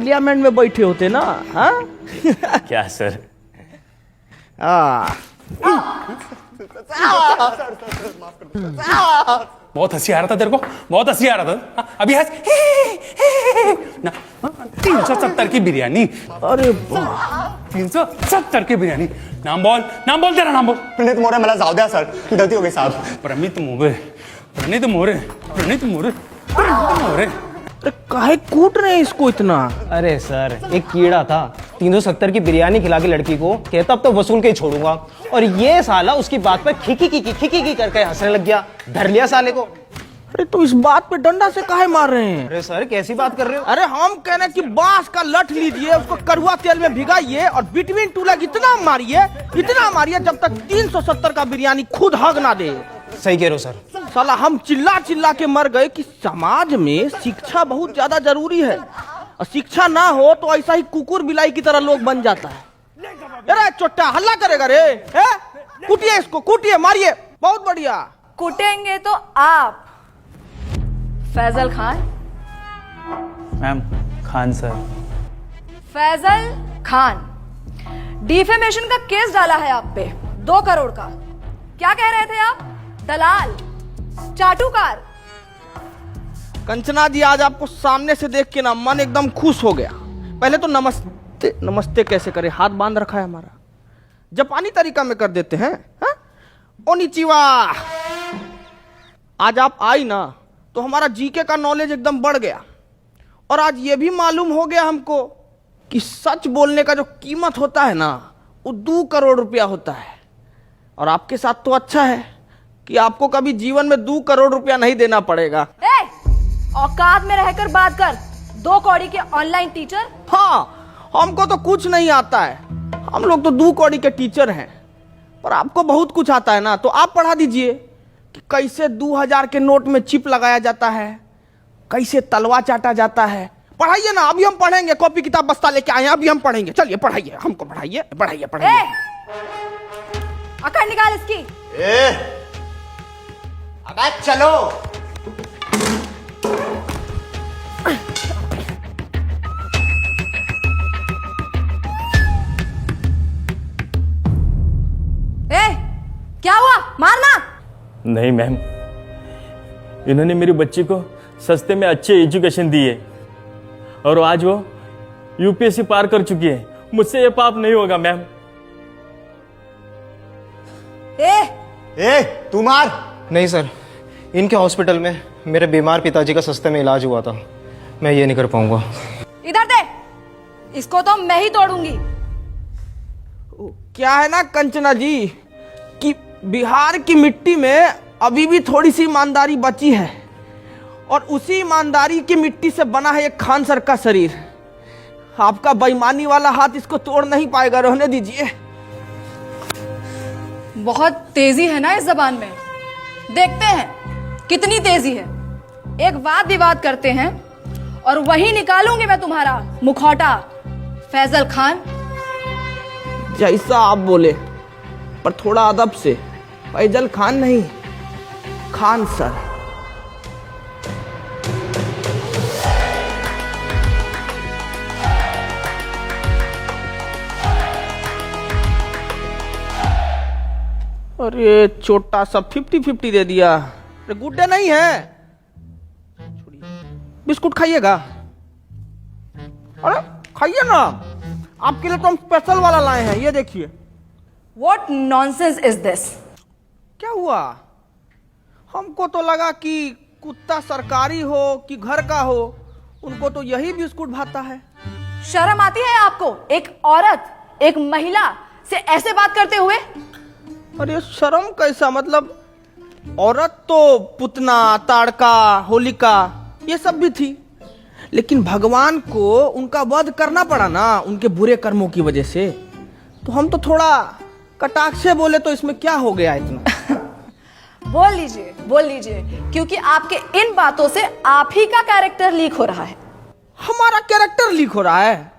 Parliament में बैठे होते ना। हाँ क्या सर? बहुत हंसी आ रहा था तेरे को, बहुत हंसी आ रहा था। अभी हंस ना। 370 की बिरयानी। अरे 370 की बिरयानी। नाम बोल, नाम बोल, तेरा नाम बोल। प्रणीत मोरे मला जाऊ द्या सर, गलती हो गई साहब। प्रणीत मोरे, प्रणीत मोरे, प्रणीत मोरे, प्रणीत मोरे। अरे काहे कूट रहे हैं इसको इतना? अरे सर, एक कीड़ा था 370 की बिरयानी खिला के लड़की को, कहता अब तो वसूल के ही छोड़ूंगा, और ये साला उसकी बात पर खिकी करके हंसने लग गया। धर लिया साले को। अरे तो इस बात पे डंडा से काहे मार रहे हैं? अरे सर, कैसी बात कर रहे हो? अरे हम कह रहे हैं कि बांस का लठ लीजिए, उसको कड़वा तेल में भिगाइए और बिटवीन टू लेग इतना मारिए जब तक 370 का बिरयानी खुद हग ना दे। सही कह रहे हो सर। साला हम चिल्ला के मर गए कि समाज में शिक्षा बहुत ज्यादा जरूरी है, और शिक्षा ना हो तो ऐसा ही कुकुर बिलाई की तरह लोग बन जाता है। अरे चोट्टा हल्ला करेगा रे, कूटिए इसको, कूटिए, मारिए। बहुत बढ़िया। कुटेंगे तो आप Faizal Khan. Ma'am, Khan sir. Faizal Khan, defamation का केस डाला है आप पे 2 करोड़ का। क्या कह रहे थे आप? दलाल, चाटुकार। कंचना जी, आज आपको सामने से देख के ना मन एकदम खुश हो गया। पहले तो नमस्ते नमस्ते कैसे करे, हाथ बांध रखा है हमारा, जापानी तरीका में कर देते हैं। ओनिचिवा। आज आप आई ना तो हमारा जीके का नॉलेज एकदम बढ़ गया, और आज ये भी मालूम हो गया हमको कि सच बोलने का जो कीमत होता है ना, वो 2 करोड़ रुपया होता है। और आपके साथ तो अच्छा है कि आपको कभी जीवन में 2 करोड़ रुपया नहीं देना पड़ेगा। औकात में रहकर बात कर। 2 कौड़ी के ऑनलाइन टीचर। हाँ, हमको तो कुछ नहीं आता है, हम लोग तो 2 कौड़ी के टीचर हैं। पर आपको बहुत कुछ आता है ना, तो आप पढ़ा दीजिए कि कैसे 2000 के नोट में चिप लगाया जाता है, कैसे तलवा चाटा जाता है। पढ़ाइए ना, अभी हम पढ़ेंगे। कॉपी किताब बस्ता लेके आए हैं, अभी हम पढ़ेंगे। चलिए पढ़ाइए, हमको पढ़ाइए, पढ़ाइए पढ़ाइए। अकड़ निकाल इसकी। अबे चलो। क्या हुआ? मारना नहीं मैम, इन्होंने मेरी बच्ची को सस्ते में अच्छी एजुकेशन दी है, और आज वो यूपीएससी पार कर चुकी है। मुझसे ये पाप नहीं होगा मैम। तू मार। नहीं सर, इनके हॉस्पिटल में मेरे बीमार पिताजी का सस्ते में इलाज हुआ था, मैं ये नहीं कर पाऊंगा। इधर दे, इसको तो मैं ही तोड़ूंगी। क्या है ना कंचना जी कि बिहार की मिट्टी में अभी भी थोड़ी सी ईमानदारी बची है, और उसी ईमानदारी की मिट्टी से बना है एक खान सर का शरीर। आपका बेईमानी वाला हाथ इसको तोड़ नहीं पाएगा, रहने दीजिए। बहुत तेजी है ना इस जबान में, देखते हैं कितनी तेजी है। एक वाद विवाद करते हैं और वही निकालूंगी मैं तुम्हारा मुखौटा। फैजल खान, जैसा आप बोले, पर थोड़ा अदब से। फैजल खान नहीं, खान सर। अरे छोटा सा 50-50 दे दिया। अरे गुड्डे नहीं है, बिस्कुट खाइएगा? अरे खाइए ना, आपके लिए तो हम स्पेशल वाला लाए हैं, ये देखिए। What nonsense is this? क्या हुआ? हमको तो लगा कि कुत्ता सरकारी हो कि घर का हो, उनको तो यही बिस्कुट भाता है। शर्म आती है आपको? एक औरत, एक महिला से ऐसे बात करते हुए? अरे शर्म कैसा, मतलब औरत तो पुतना, ताड़का, होलिका ये सब भी थी, लेकिन भगवान को उनका वध करना पड़ा ना उनके बुरे कर्मों की वजह से। तो हम तो थोड़ा कटाक्ष से बोले, तो इसमें क्या हो गया इतना। बोल लीजिए, क्योंकि आपके इन बातों से आप ही का कैरेक्टर लीक हो रहा है। हमारा कैरेक्टर लीक हो रहा है?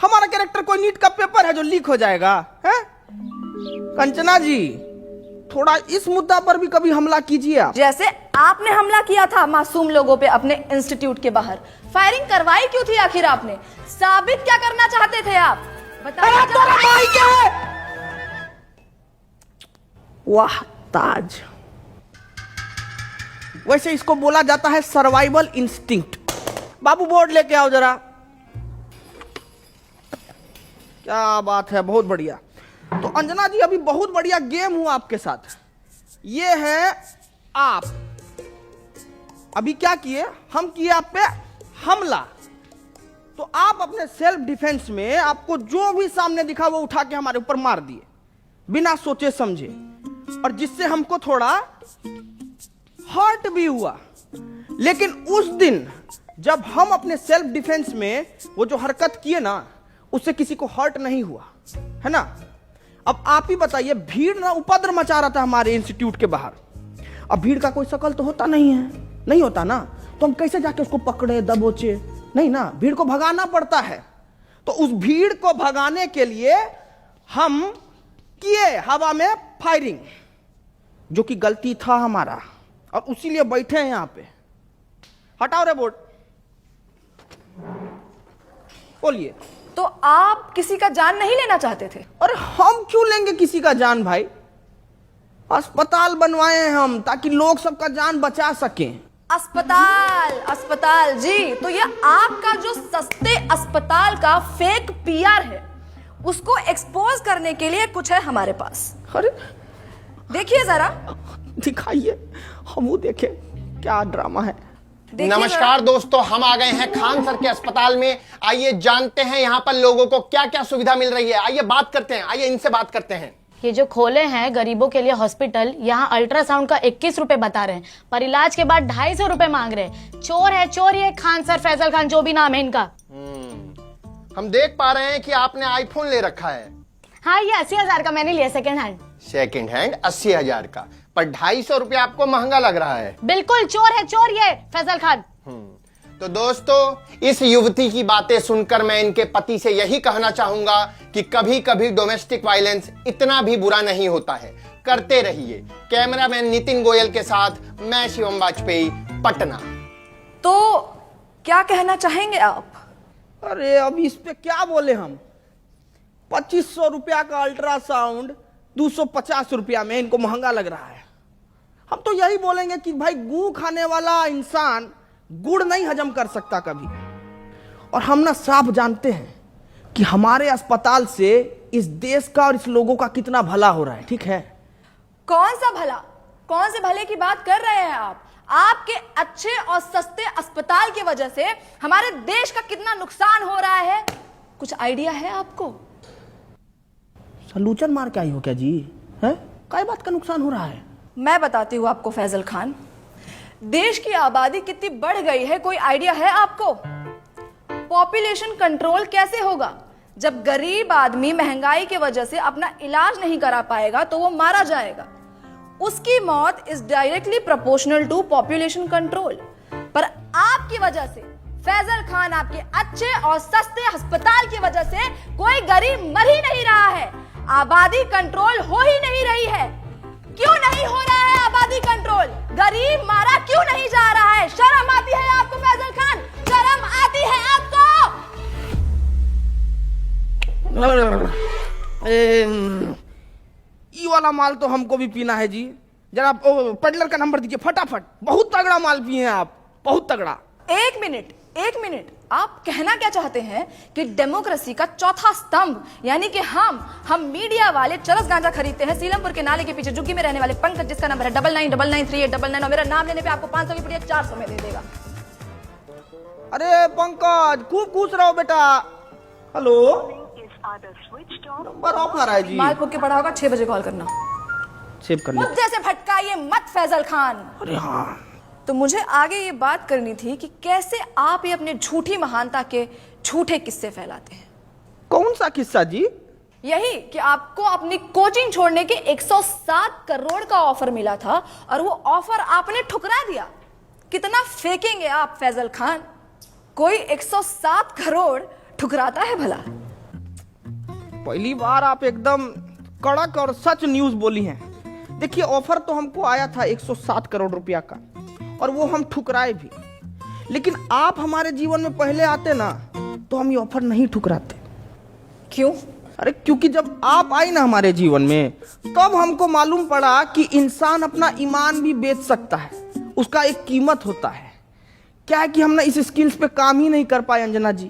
हमारा कैरेक्टर कोई नीट का पेपर है जो लीक हो जाएगा? है कंचना जी, थोड़ा इस मुद्दा पर भी कभी हमला कीजिए आप। जैसे आपने हमला किया था मासूम लोगों पे अपने इंस्टीट्यूट के बाहर। फायरिंग करवाई क्यों थी आखिर आपने? साबित क्या करना चाहते थे आप? बताइए। वाह ताज, वैसे इसको बोला जाता है सर्वाइवल इंस्टिंक्ट। बाबू बोर्ड लेके आओ जरा। क्या बात है, बहुत बढ़िया। तो अंजना जी, अभी बहुत बढ़िया गेम हुआ आपके साथ। ये है आप अभी क्या किए, हम किए आप पे हमला, तो आप अपने सेल्फ डिफेंस में आपको जो भी सामने दिखा वो उठा के हमारे ऊपर मार दिए बिना सोचे समझे, और जिससे हमको थोड़ा हर्ट भी हुआ। लेकिन उस दिन जब हम अपने सेल्फ डिफेंस में वो जो हरकत किए ना, उससे किसी को हर्ट नहीं हुआ, है ना। अब आप ही बताइए, भीड़ ना उपद्रव मचा रहा था हमारे इंस्टीट्यूट के बाहर। अब भीड़ का कोई शकल तो होता नहीं है, नहीं होता ना, तो हम कैसे जाके उसको पकड़े दबोचे? नहीं ना, भीड़ को भगाना पड़ता है। तो उस भीड़ को भगाने के लिए हम किए हवा में फायरिंग, जो कि गलती था हमारा, और उसीलिए बैठे हैं यहां पे। हटाओ रे बोर्ड, बोलिए। तो आप किसी का जान नहीं लेना चाहते थे? अरे हम क्यों लेंगे किसी का जान भाई? अस्पताल बनवाए हैं हम ताकि लोग सबका जान बचा सकें। अस्पताल, अस्पताल जी, तो ये आपका जो सस्ते अस्पताल का फेक पीआर है, उसको एक्सपोज करने के लिए कुछ है हमारे पास। अरे देखिए जरा, दिखाइए, हम वो देखें क्या ड्रामा है। नमस्कार दोस्तों, हम आ गए हैं खान सर के अस्पताल में। आइए जानते हैं यहाँ पर लोगों को क्या क्या सुविधा मिल रही है। आइए बात करते हैं, आइए इनसे बात करते हैं। ये जो खोले हैं गरीबों के लिए हॉस्पिटल, यहाँ अल्ट्रासाउंड का 21 रुपए बता रहे हैं, पर इलाज के बाद 250 रुपए मांग रहे हैं। चोर है चोर, ये खान सर, फैजल खान, जो भी नाम है इनका। हम देख पा रहे हैं कि आपने आईफोन ले रखा है। हाँ, ये 80,000 का मैंने लिया सेकंड हैंड। सेकंड हैंड 80,000 का, पर 250 रुपया आपको महंगा लग रहा है। बिल्कुल चोर है चोर ये फैजल खान। तो दोस्तों, इस युवती की बातें सुनकर मैं इनके पति से यही कहना चाहूंगा कि कभी कभी डोमेस्टिक वायलेंस इतना भी बुरा नहीं होता है। करते रहिए। कैमरामैन नितिन गोयल के साथ मैं शिवम वाजपेयी, पटना। तो क्या कहना चाहेंगे आप? अरे अब इस पे क्या बोले हम? 2500 रुपया का अल्ट्रासाउंड 250 रुपया में इनको महंगा लग रहा है। हम तो यही बोलेंगे कि भाई, गू खाने वाला इंसान गुड़ नहीं हजम कर सकता कभी। और हम ना साफ जानते हैं कि हमारे अस्पताल से इस देश का और इस लोगों का कितना भला हो रहा है, ठीक है। कौन सा भला, कौन से भले की बात कर रहे हैं आप? आपके अच्छे और सस्ते अस्पताल की वजह से हमारे देश का कितना नुकसान हो रहा है, कुछ आइडिया है आपको? सलूचन मार के आई हो क्या जी? है काय बात का नुकसान हो रहा है? मैं बताती हूँ आपको फैजल खान। देश की आबादी कितनी बढ़ गई है, कोई आइडिया है आपको? पॉपुलेशन कंट्रोल कैसे होगा? जब गरीब आदमी महंगाई की वजह से अपना इलाज नहीं करा पाएगा तो वो मारा जाएगा। उसकी मौत is directly proportional to population control. पर आपकी वजह से, फैजल खान, आपके अच्छे और सस्ते अस्पताल की वजह से कोई गरीब मर ही नहीं रहा है, आबादी कंट्रोल हो ही नहीं रही है। क्यों नहीं हो रहा है आबादी कंट्रोल? गरीब मारा क्यों नहीं जा रहा है? शर्म आती है आपको फैजल खान? शर्म आती है आपको? ये वाला माल तो हमको भी पीना है जी। जरा पेडलर का नंबर दीजिए फटाफट। बहुत तगड़ा माल पिए हैं आप, बहुत तगड़ा। एक मिनट, एक मिनट, आप कहना क्या चाहते हैं कि डेमोक्रेसी का चौथा स्तंभ यानी कि हम मीडिया वाले चरस गांजा खरीदते हैं सीलमपुर के नाले के पीछे झुग्गी में रहने वाले पंकज, जिसका नंबर है 99993899, और मेरा नाम लेने पे आपको 500 की पुड़िया 400 में दे देगा। अरे पंकज, खूब खुश रहो बेटा। हेलो, नंबर ऑफ आ रहा है जी। माल पुक के पड़ा होगा, 6 बजे कॉल करना। सेव कर लेते। मुद्दे से भटकाइए मत फैजल खान। अरे हाँ, तो मुझे आगे ये बात करनी थी कि कैसे आप ये अपने झूठी महानता के झूठे किस्से फैलाते हैं। कौन सा किस्सा जी? यही कि आपको अपनी कोचिंग छोड़ने के 107 करोड़ का ऑफर मिला था और वो ऑफर आपने ठुकरा दिया। कितना फेंकेंगे आप फैजल खान? कोई 107 करोड़ ठुकराता है भला? पहली बार आप एकदम कड़क और सच न्यूज बोली हैं। देखिए ऑफर तो हमको आया था 107 करोड़ रुपया का, और वो हम ठुकराए भी। लेकिन आप हमारे जीवन में पहले आते ना तो हम ये ऑफर नहीं ठुकराते। क्यों? अरे क्योंकि जब आप आई ना हमारे जीवन में तब हमको मालूम पड़ा कि इंसान अपना ईमान भी बेच सकता है, उसका एक कीमत होता है। क्या है कि हम ना इस स्किल्स पे काम ही नहीं कर पाए अंजना जी,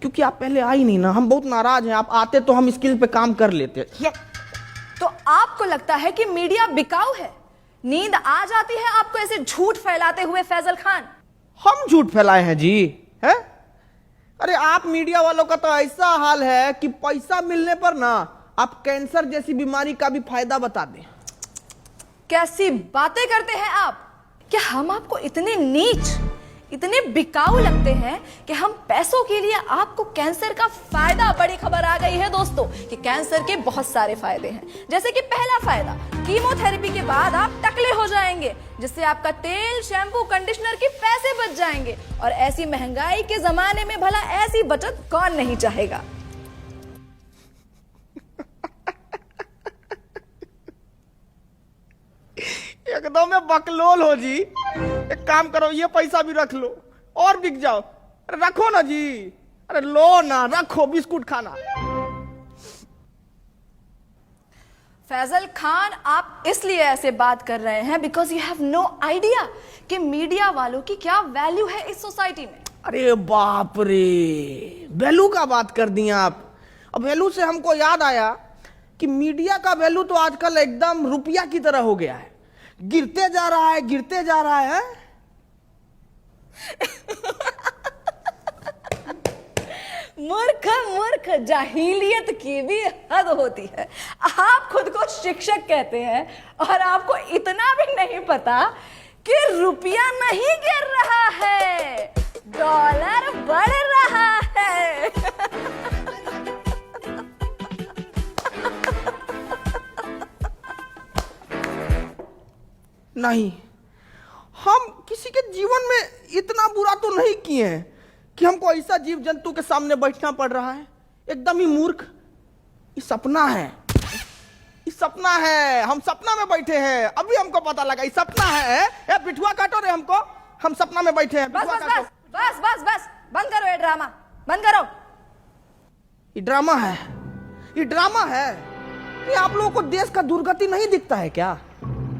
क्योंकि आप पहले आई नहीं ना। हम बहुत नाराज हैं, आप आते तो हम स्किल पे काम कर लेते। तो आपको लगता है कि मीडिया बिकाऊ है? नींद आ जाती है आपको ऐसे झूठ फैलाते हुए फैजल खान? हम झूठ फैलाए हैं जी? हैं? अरे आप मीडिया वालों का तो ऐसा हाल है कि पैसा मिलने पर ना आप कैंसर जैसी बीमारी का भी फायदा बता दें। कैसी बातें करते हैं आप? क्या हम आपको इतने नीच, इतने बिकाऊ लगते हैं कि हम पैसों के लिए आपको कैंसर का फायदा? बड़ी खबर आ गई है दोस्तों कि कैंसर के बहुत सारे फायदे हैं। जैसे कि पहला फायदा, कीमोथेरेपी के बाद आप टकले हो जाएंगे, जिससे आपका तेल, शैम्पू, कंडीशनर के पैसे बच जाएंगे। और ऐसी महंगाई के जमाने में भला ऐसी बचत कौन नहीं चाहेगा? एकदम में बकलोल हो जी। एक काम करो, ये पैसा भी रख लो और बिक जाओ। अरे रखो ना जी, अरे लो ना, रखो, बिस्कुट खाना। फैजल खान, आप इसलिए ऐसे बात कर रहे हैं because you have no idea कि मीडिया वालों की क्या वैल्यू है इस सोसाइटी में। अरे बाप रे, वैल्यू का बात कर दी आप। अब वैल्यू से हमको याद आया कि मीडिया का वैल्यू तो आजकल एकदम रुपया की तरह हो गया है, गिरते जा रहा है, गिरते जा रहा है। मूर्ख मूर्ख, जाहिलियत की भी हद होती है। आप खुद को शिक्षक कहते हैं और आपको इतना भी नहीं पता कि रुपया नहीं गिर रहा है, डॉलर बढ़ रहा है। नहीं, हम किसी के जीवन में इतना बुरा तो नहीं किए हैं कि हमको ऐसा जीव जंतु के सामने बैठना पड़ रहा है। एकदम ही मूर्ख। ये सपना है, ये सपना है। हम सपना में बैठे हैं, अभी हमको पता लगा ये सपना है। ए पिठुआ काटो रे हमको, हम सपना में बैठे हैं। बस पिठुआ बस काटो। बस बस बस बस, बंद करो ये ड्रामा, बंद करो। ये ड्रामा है, ये ड्रामा है। ये आप लोगों को देश का दुर्गति नहीं दिखता है क्या?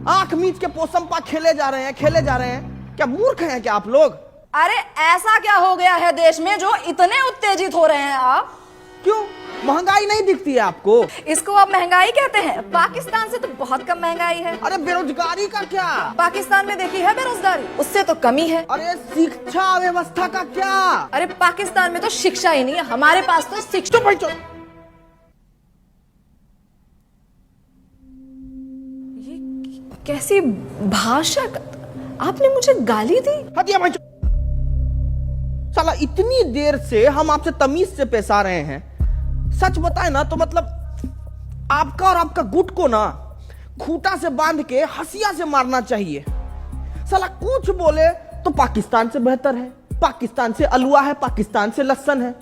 आंख मीच के पोसंपा खेले जा रहे हैं, खेले जा रहे हैं। क्या मूर्ख हैं क्या आप लोग? अरे ऐसा क्या हो गया है देश में जो इतने उत्तेजित हो रहे हैं आप? क्यों, महंगाई नहीं दिखती है आपको? इसको आप महंगाई कहते हैं? पाकिस्तान से तो बहुत कम महंगाई है। अरे बेरोजगारी का क्या? पाकिस्तान में देखी है बेरोजगारी, उससे तो कमी है। अरे शिक्षा व्यवस्था का क्या? अरे पाकिस्तान में तो शिक्षा ही नहीं है, हमारे पास तो शिक्षा। चुप चुप। ये कैसी भाषा? आपने मुझे गाली दी? हटिया भाई। साला इतनी देर से हम आपसे तमीज से पेश आ रहे हैं। सच बताए ना तो मतलब आपका और आपका गुट को ना खूंटा से बांध के हंसिया से मारना चाहिए। साला कुछ बोले तो पाकिस्तान से बेहतर है, पाकिस्तान से अलुआ है, पाकिस्तान से लहसन है?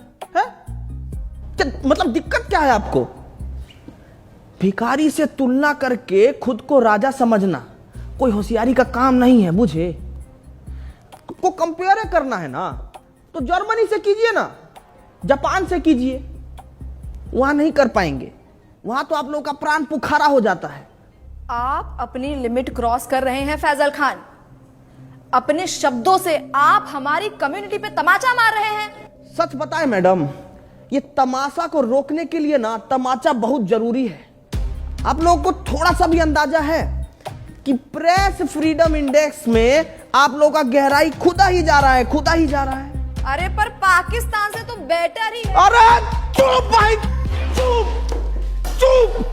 मतलब दिक्कत क्या है आपको? भिखारी से तुलना करके खुद को राजा समझना कोई होशियारी का काम नहीं है, बुझे? को कंपेयर करना है ना तो जर्मनी से कीजिए ना, जापान से कीजिए। वहां नहीं कर पाएंगे, वहां तो आप लोगों का प्राण पुखारा हो जाता है। आप अपनी लिमिट क्रॉस कर रहे हैं फैजल खान। अपने शब्दों से आप हमारी कम्युनिटी पे तमाचा मार रहे हैं। सच बताएं मैडम, ये तमाशा को रोकने के लिए ना तमाचा बहुत जरूरी है। आप लोगों को थोड़ा सा भी अंदाजा है कि प्रेस फ्रीडम इंडेक्स में आप लोगों का गहराई खुदा ही जा रहा है, खुदा ही जा रहा है। अरे पर पाकिस्तान से तो बेटर ही है। अरे चुप भाई, चुप चुप।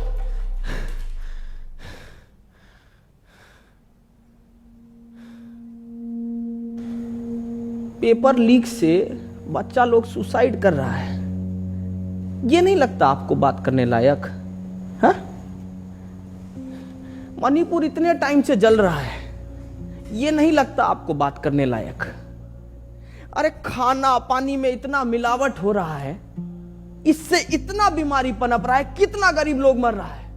पेपर लीक से बच्चा लोग सुसाइड कर रहा है, ये नहीं लगता आपको बात करने लायक? हाँ? मणिपुर इतने टाइम से जल रहा है, ये नहीं लगता आपको बात करने लायक? अरे खाना पानी में इतना मिलावट हो रहा है, इससे इतना बीमारी पनप रहा है, कितना गरीब लोग मर रहा है।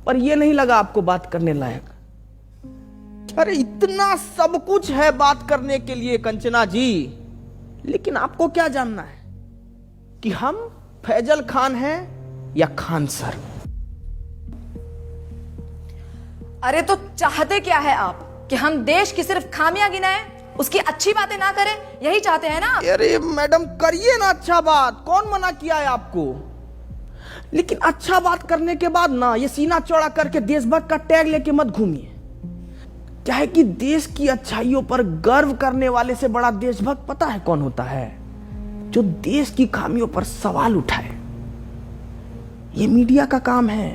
पर ये नहीं लगा आपको बात करने लायक। अरे इतना सब कुछ है बात करने के लिए कंचना जी, लेकिन आपको क्या जानना है कि हम फैजल खान हैं या खान सर? अरे तो चाहते क्या है आप कि हम देश की सिर्फ खामियां गिनाएं, उसकी अच्छी बातें ना करें? यही चाहते हैं ना आप? अरे मैडम करिए ना अच्छा बात, कौन मना किया है आपको? लेकिन अच्छा बात करने के बाद ना ये सीना चौड़ा करके देशभक्त का टैग लेके मत घूमिए। क्या है कि देश की अच्छाइयों पर गर्व करने वाले से बड़ा देशभक्त पता है कौन होता है? जो देश की खामियों पर सवाल उठाए। ये मीडिया का काम है।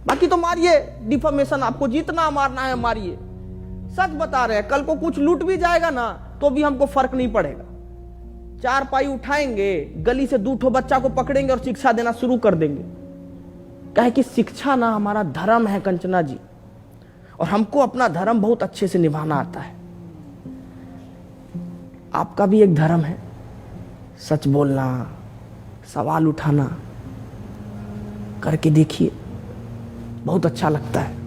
बाकी तो मारिए डिफॉर्मेशन, आपको जितना मारना है मारिए। सच बता रहे हैं, कल को कुछ लूट भी जाएगा ना तो भी हमको फर्क नहीं पड़ेगा। 4 पाई उठाएंगे, गली से 2 बच्चा को पकड़ेंगे और शिक्षा देना शुरू कर देंगे। क्या है कि शिक्षा ना हमारा धर्म है कंचना जी, और हमको अपना धर्म बहुत अच्छे से निभाना आता है। आपका भी एक धर्म है, सच बोलना, सवाल उठाना। करके देखिए, बहुत अच्छा लगता है।